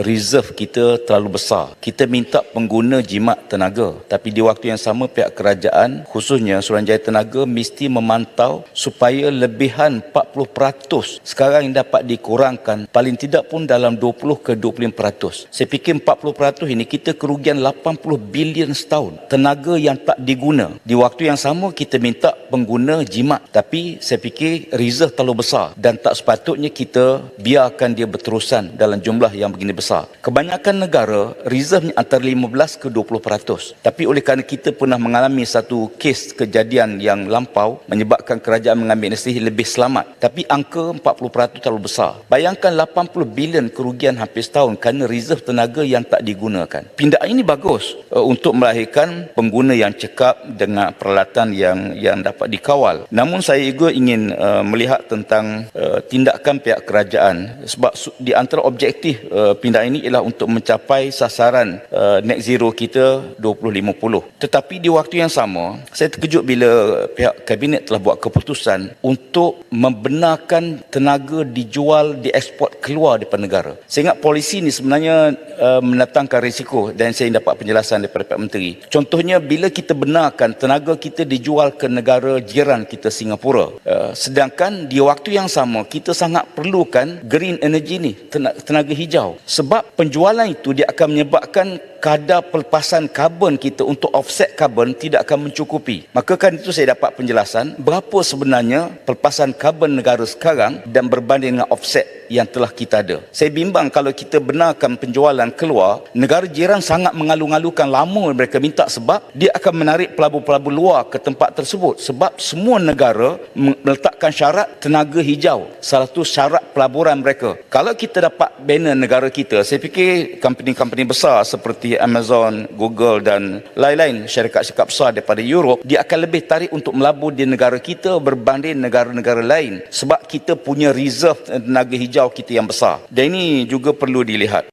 reserve kita terlalu besar. Kita minta pengguna jimat tenaga, tapi di waktu yang sama pihak kerajaan, khususnya Suruhanjaya Tenaga, mesti memantau supaya lebihan 40% sekarang yang dapat dikurangkan, paling tidak pun dalam 20 ke 25%. Saya fikir 40% ini kita kerugian 80 bilion setahun tenaga yang tak diguna. Di waktu yang sama kita minta pengguna jimat, tapi saya fikir reserve terlalu besar dan tak sepatutnya kita biarkan dia berterusan dalam jumlah yang begini besar. Kebanyakan negara reserve antara 15 ke 20%. Tapi oleh kerana kita pernah mengalami satu kes kejadian yang lampau menyebabkan kerajaan mengambil inisiatif lebih selamat. Tapi angka 40% terlalu besar. Bayangkan 80 bilion kerugian hampir setahun kerana reserve tenaga yang tak digunakan. Pindaan ini bagus untuk melahirkan pengguna yang cekap dengan peralatan yang dapat dikawal. Namun saya juga ingin melihat tentang tindakan pihak kerajaan, sebab di antara objektif pindaan ini ialah untuk mencapai sasaran net zero kita 2050. Tetapi di waktu yang sama, saya terkejut bila pihak kabinet telah buat keputusan untuk membenarkan tenaga dijual, dieksport keluar daripada negara. Saya ingat polisi ini sebenarnya mendatangkan risiko dan saya dapat penjelasan daripada Perdana Menteri. Contohnya bila kita benarkan tenaga kita dijual ke negara jiran kita Singapura, sedangkan di waktu yang sama kita sangat perlukan green energy ni, tenaga hijau. Sebab penjualan itu dia akan menyebabkan kadar pelepasan karbon kita untuk offset karbon tidak akan mencukupi. Maka kan itu saya dapat penjelasan berapa sebenarnya pelepasan karbon negara sekarang dan berbanding dengan offset yang telah kita ada. Saya bimbang kalau kita benarkan penjualan keluar, negara jiran sangat mengalu-alukan lama mereka minta sebab dia akan menarik pelabur-pelabur luar ke tempat tersebut. Sebab semua negara meletakkan syarat tenaga hijau, salah satu syarat pelaburan mereka. Kalau kita dapat banner negara kita, saya fikir company-company besar seperti Amazon, Google dan lain-lain syarikat-syarikat besar daripada Europe, dia akan lebih tarik untuk melabur di negara kita berbanding negara-negara lain sebab kita punya reserve tenaga hijau kita yang besar. Dan ini juga perlu dilihat.